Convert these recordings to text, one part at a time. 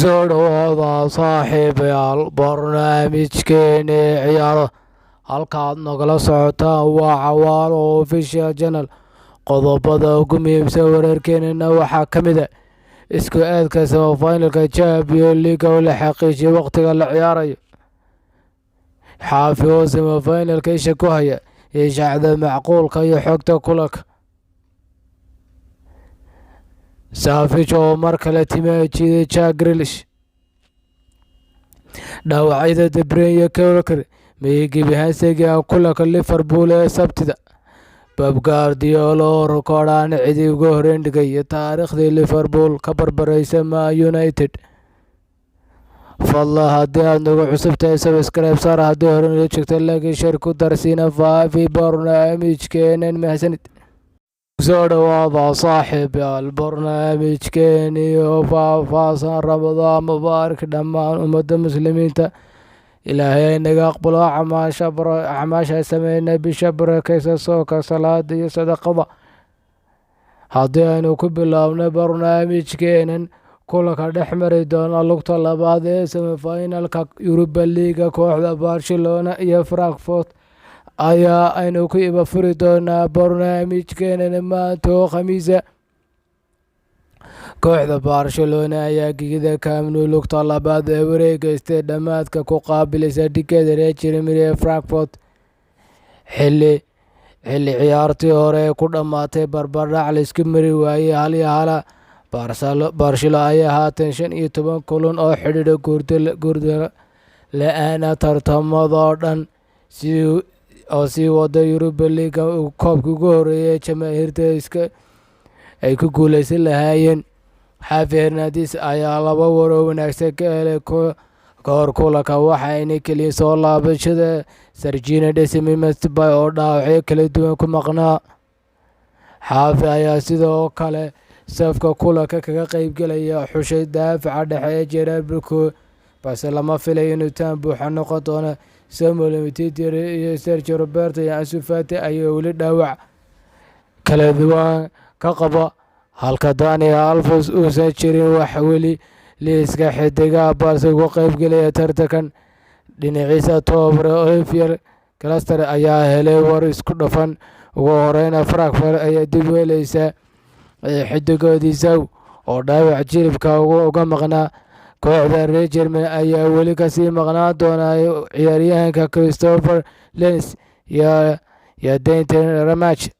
soo dhawaada saaxiibayaal barnaamijkeeni ciyaaro halkaad nagala socotaan waa Cawaalo Official Channel. Qodobada ugu muhiimsan wararkeenana waxaa ka mid ah isku aadka semifinalka Champions League oo la xaqiijiyay waqtiga la ciyaarayo. Xaafi oo semifinalka isha ku haya iyo shacda macquulka iyo xogta kulanka. Savage oo mar kale timaajiyay Jack Grealish. Dhaawacyada De Bruyne iyo Koulibaly miyay gebi ahaan seegayaan kulanka Liverpool ee Sabtida. Pep Guardiola oo rikoodhaan cidii ugu horreyn dhigay taariikhdii Liverpool ka barbaraysa Man United. Fadlan haddii aad nagu cusub tahay subscribe saar haddii hore nala joogto laakiin share ku darsiina faafi barnaamijkeenan mahadsanid. soo dhawaada saaxiibayaal barnaamijkeeni oo faahfaahsan Ramadaan mubaarak dhammaan ummadda muslimiinta. Ilaahay naga aqbalo acmaasha sameeyna bisha barakaysan soonka salaada iyo sadaqada. Haddii aynu ku bilaabno barnaamijkeenan kulanka dhex mari doona lugta labaad ee semifinalka Europa League kooxda Barcelona iyo Frankfurt ayaa aynu ku iba furi doonaa barnaamijkeenana maanta oo khamiisa. Kooxda Barcelona ayaa gegida Camp Nou lugta labaad ee wareegaystay dhammaadka ku qaabilaysa dhigeeda reer Germany ee Frankfurt xilli ciyaartii hore ku dhammaatay barbardhac la isku mari waayey hal iyo hala. Barcelona ayaa haatan 15 kulan oo xidhiidha guurda la-aana tartamadoo dhan oo sii wada Europa League koobkii ugu horreeyay jamaahiirta ay ku guuleysan lahaayeen. Xavi Hernandez ayaa laba waroo wanaagsan ka helay ka hor kulanka waxayna keliya soo laabashada Sergio Dest oo dhaawacyo kala duwan ku maqnaa. Xavi ayaa sidoo kale safka kulanka kaga qaybgelaya xushay daafaca dhexe ee Gerard Piqué balse lama filayo inuu taan buuxa noqon doono. Samuel Umtiti iyo Sergio Roberto iyo Ansu Fati ayaa weli dhaawac kala duwan ka qaba halka Dani Alves uusan jirin wax weli liiska xidigaha balse uga qaybgelaya tartankan. Dhinaciisa tababare Olivier Glasner ayaa helay war isku dhafan. Ugu horeyna Frankfurt ayaa dib u helaysa xidigoodii Zhou oo dhaawac jilibka uga maqnaa. Kooxda reer Germany ayaa weli kasii maqnaan doona ciyaaryahanka Christopher Lenz iyo Denton Ramage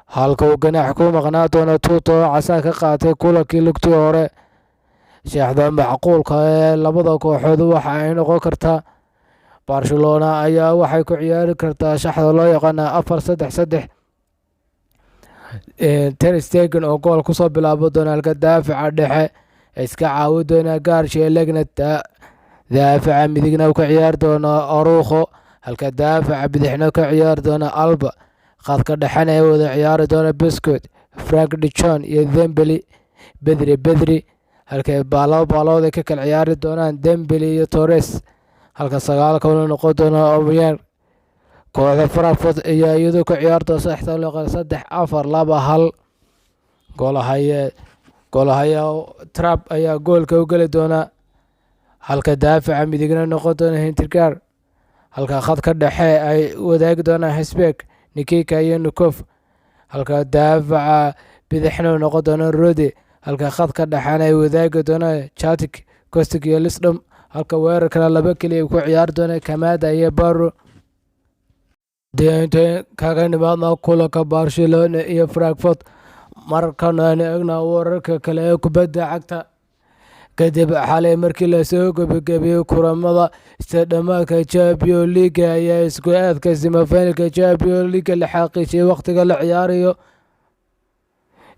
halka uu ganax ku maqnaan doono Tuto oo casaan ka qaatay kulankii lugtii hore. Shaxda macquulka ee labada kooxood waxa ay noqon kartaa Barcelona ayaa waxay ku ciyaari kartaa shaxda loo yaqaan 4-3-3 Ter Stegen oo gool kusoo bilaabo doona halka daafaca dhexe iska caawi doona Garcia Legnet. Daafaca midigna ka ciyaari doona Araujo halka daafaca bidixna ka ciyaari doona Alba. Khadka dhexena ay wada ciyaari doona Busquets, Frank de Jong iyo Dembele. Bedri halka baalood ka kala ciyaari doonaan Dembele iyo Torres halka sagaalka uu noqon doona Aubameyang. Kooxda Frankfurt ayaa iyadoo ka ciyaarta 3-4-2-1 goolahaya Trapp ayaa goolka u geli doona halka daafaca midigna noqon doona Hinteregger halka khadka dhexe ay wadaagi doonaan Hesbeck, Nikika iyo Nukov halka daafaca bidixna noqon doona Rode halka khadka dhexena ay wadaagi doonaan Chatic, Kostic iyo Lisdom halka weerarkana laba keliya ku ciyaari doona Kamada iyo Barro. Deenta kaga nimaadna kulanka Barcelona iyo Frankfurt markana eegna wararka kale ee kubadda cagta. Kadib xalay markii la soo gabagabiyay kulamada dhamaadka Champions League ayaa isku aadka semifinalka Champions League la xaqiijiyay waqtiga la ciyaarayo.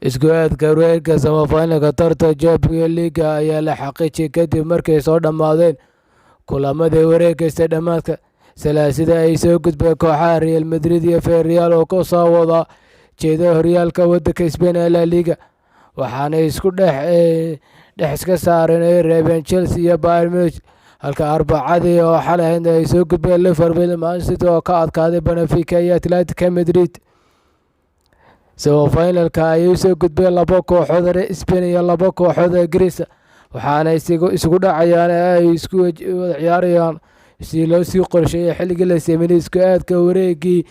Isku aadka wareegga semifinalka tartanka Champions League ayaa la xaqiijiyay kadib markay soo dhamaadeen kulamadii wareegaysta dhamaadka. Salaasida ay soo gudbeen kooxaha Real Madrid iyo Villarreal oo ka soo wada jeeda horyaalka waddanka Spain ee La Liga waxaana isku dhex iska saareen ay reebeen Chelsea iyo Bayern Munich halka Arbacadii oo xalay ay soo gudbeen Liverpool, Man City oo ka adkaaday Benfica iyo Atletico Madrid. Semifinalka ayay soo gudbeen laba kooxood reer Spain iyo laba kooxood Greece waxaana isugu dhacayaan ay isku wada ciyaarayaan si loo sii qorsheeyay xilligii la sameeyay isku aadka wareegii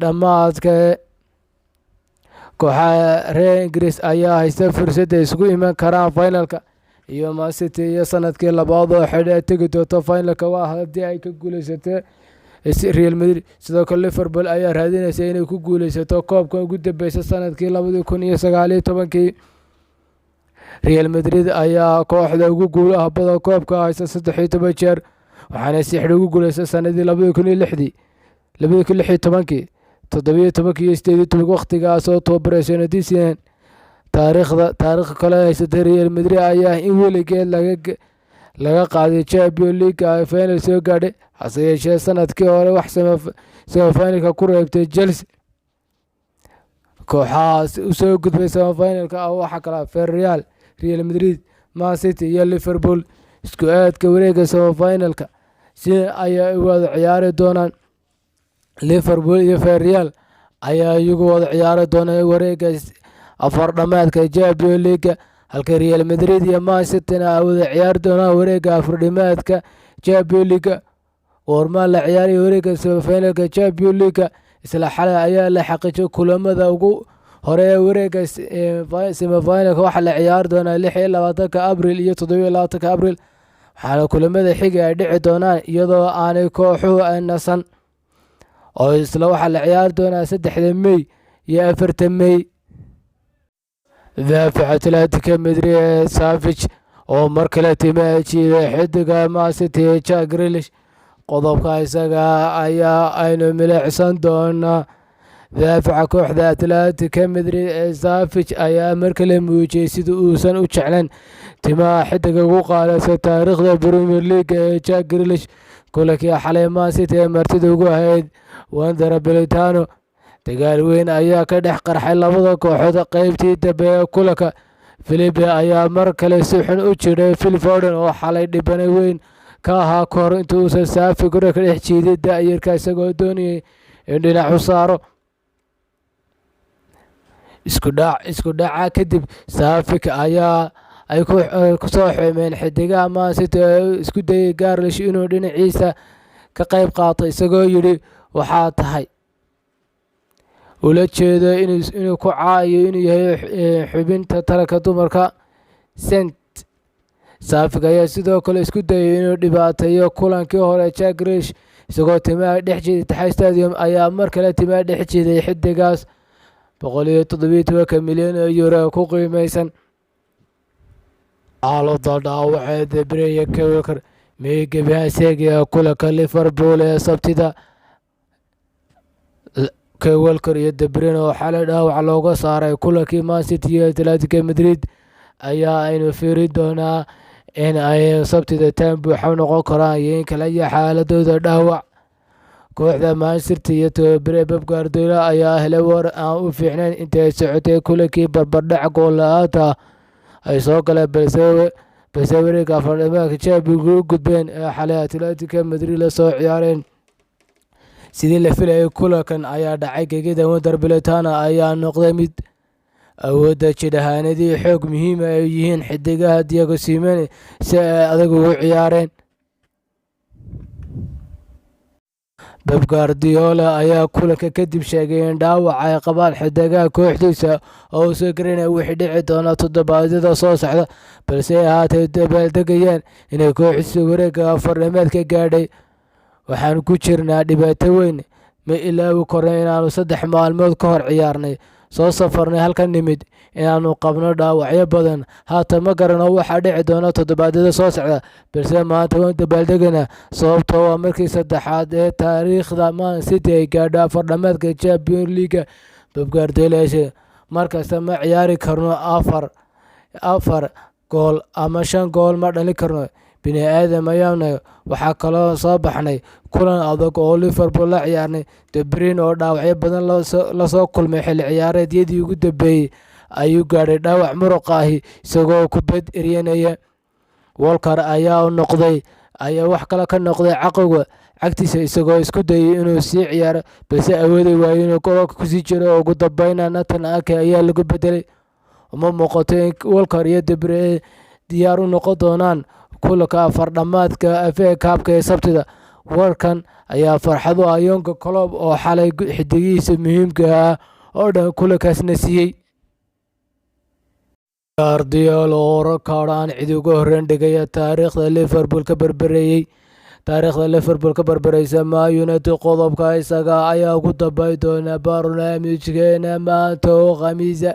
dhammaadka. kooxaha reer Ingiriis ayaa haysta fursad ay isugu iman karaan finalka, iyo Man City iyo sanadkii labaad oo xidha tegi doonto finalka waa haddii ay ka guuleysatay Real Madrid. sidoo kale Liverpool ayaa raadinaysa inay ku guuleysato koobka ugu dambeysay sanadkii 2019. Real Madrid ayaa kooxda ugu guulaha badan koobka haysta 13 jeer, waxaana si xidh ugu guuleysay sanadii 2006, 2016, 17 iyo 18 waqtigaas oo tababaraysan Disney. taariikh kale haysatay Real Madrid ayaa in weligeed laga qaaday Champions League ay final soo gaadhay, hase yeeshee sanadkii hore wax semifinalka ku reebtay Chelsea. kooxahaas u soo gudbay semifinalka waxaa kala Villarreal, Real Madrid, Man City iyo Liverpool. isku aadka wareega semifinalka si ay wada ciyaari doonaan. Liverpool iyo Villarreal ayaa iyagu wada ciyaari doona wareega afar dhamaadka Champions League, halka Real Madrid iyo Man City ay wada ciyaari doonaan wareega afar dhamaadka Champions League. Warmaan la ciyaaray wareega semifinalka Champions League isla xalay ayaa la xaqiijiyay kulamada ugu hore ee wareega semifinalka waxaa la ciyaari doonaa 26 Abriil iyo 27 Abriil, waxaana kulamada xiga ay dhici doonaan iyadoo aanay kooxuhu ay nasan, oo isla waxaa la ciyaari doonaa 3 May iyo 4 May. daafaca Atletico Madrid Savic oo mar kale timaajiyay xidiga Man City Jack Grealish. qodobka isaga ayaa aynu milicsan doonaa. daafaca kooxda Atletico Madrid Savic ayaa mar kale muujiyay sida uusan u jeclayn timaha xidiga ugu qaadaysa taariikhda Premier League ee Jack Grealish. kulankii xalay Man City ee martida ugu ahayd Wanda Belitano, dagaal weyn ayaa ka dhex qarxay labada kooxood qaybtii dambe ee kulanka. Philippe ayaa mar kale si xun u jiray Phil Foden oo xalay dhibane weyn ka ahaa kahor inta uusan Safi guriga ka dhex jiiday da'yarka isagoo doonayay in dhinac u saaro. isku dhaca kadib Safi ayaa ay ku soo xumeen xidigaha Man City oo isku dayay Grealish inuu dhinaciisa ka qayb qaato, isagoo yidhi waxaa tahay ula jeedo inuu ku caayo inuu yahay xubinta taranka dumarka. Safi ayaa sidoo kale isku dayay inuu dhibaateeyo kulankii hore Jack Grealish, isagoo timaha dhex jiiday Etihad Stadium ayaa mar kale timaha dhex jiiday xidigaas 117 milyan oo euro ku qiimeysan. xaaladda dhaawaceeda Bryan Wilker meegabaasega kulanka Liverpool ee Sabtida. Wilker iyo De Bruyne oo xalay dhaawac looga saaray kulankii Man City iyo Atletico Madrid ayaa aynu fiiri doonaa in ay Sabtida taan buuxa noqon karaan iyo in kale iyo xaaladooda dhaawac. kooxda Man City iyo tababare Pep Guardiola ayaa helay war aan u fiicnayn intii ay socotay kulankii barbardhac gool la'aanta ay soo galeen balse wareega afar dhamaadka Champions League u gudbeen ee xalay Atletico Madrid la soo ciyaareen. sidii la filayay kulankan ayaa dhacay gegida Wanda Belitano ayaa noqday mid awoodda jidhaanadii xoog muhiim ay yihiin xidigaha Diego Simeone si ay adag ugu ciyaareen. Pep Guardiola ayaa kulanka kadib sheegay in dhaawac ay qabaan xidigaha kooxdiisa oo uu soo garanaya wixii dhici doona toddobaadyada soo socda, balse ay haatay dabaaldegayaan inay kooxdiisa wareegga afar dhamaadka gaadhay. waxaan ku jirnaa dhibaato weyn, ma ilaawi karno inaannu 3 maalmood ka hor ciyaarnay, soo safarnay halkan nimid, inaannu qabno dhaawacyo badan. haatan ma garano waxaa dhici doona toddobaadyada soo socda, balse maanta waan dabaaldegaynaa sababtoo waa markii saddexaad ee taariikhda Man City ay gaadho afar dhamaadka Champions League. Pep Guardiola markasta ma ciyaari karno afar gool ama 5 gool ma dhalin karno, bini aadam ayaanahay. waxaa kaloo soo baxnay kulan adag oo Liverpool la ciyaarnay. De Bruyne oo dhaawacyo badan la soo kulmay xilli ciyaareedyadii ugu dambeeyay ayuu gaadhay dhaawac muruqa ahi isagoo kubad eryanaya. Walker ayaa wax kale ka noqday cagtiisa isagoo isku dayay inuu sii ciyaaro, balse awoodi waayay inuu goolka kusii jiro. ugu dambeynna Nathan Ake ayaa lagu bedelay. uma muuqato in Walker iyo De Bruyne diyaar u noqon doonaan kulanka afardhamaadka FA Cup-ka ee Sabtida. Warkan ayaa farxad u ah Jurgen Klopp oo xalay xidigihiisa muhiimka ah oo dhan kulankaasna siiyey. Guardiola oo rikoodh aan cid uga horreyn dhigaya taariikhda Liverpool ka barbaraysa Man United. Qodobka isaga ayaa ugu dambeyn doona barnaamijkeena maanta oo Khamiisa.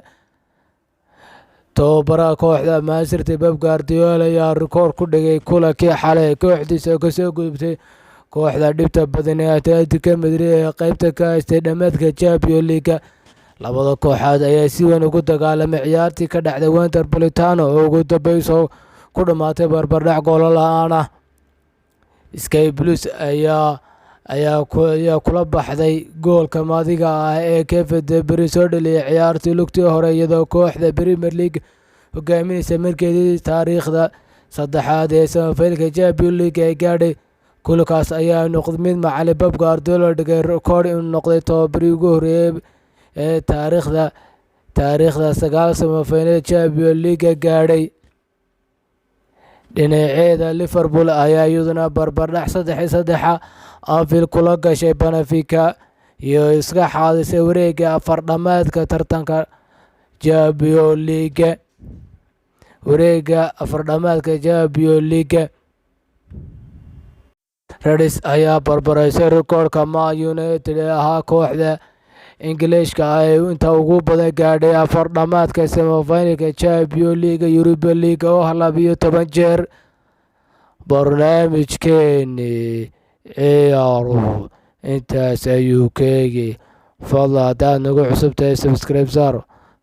Tababaraha kooxda Manchester City Pep Guardiola ayaa rikoodh ku dhigay kulankii xalay kooxdiisa kasoo gudubtay kooxda dhibta badan ee Atletico Madrid ee qaybta ka haystay dhammaadka Champions League. Labada kooxood ayaa si weyn ugu dagaalamay ciyaartii ka dhacday Metropolitano oo ugu dambeysay ku dhamaatay barbardhac goolo la'aan ah. Sky Blues ayaa kula baxday goolka maadiga ah ee Kevin De Bruyne soo dhaliyay ciyaartii lugtii hore, iyadoo kooxda Premier League hogaaminaysa markeedii taariikhda saddexaad ee semifinalka Champions League ay gaadhay. Kulankaas ayaa noqday mid macallin Pep Guardiola dhigay rikoodh inuu noqday tababarihii ugu horreeyay ee taariikhda 9 semifinal Champions League gaadhay. Dhinaceeda Liverpool ayaa iyaduna barbardhac 3-3 Anfield kula gashay Benfica iyo iska xaadisay wareegga afardhamaadka tartanka Champions League. Reds ayaa barbaraysay rikoodhka Man United ee ahaa kooxda Ingiriiska ah ee inta ugu badan gaadhay afardhamaadka semifinalka Champions League Europa League oo 12 jeer. Barnaamijkeennii ciyaaruhu intaas ayuu ka eegay. Fadlan haddaad nagu cusub tahay subscribe saar,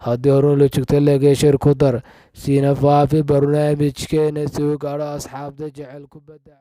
haddii hore la joogto like share ku dar, siina faafi barnaamijkeena soo gaadho asxaabta jecel kubadda.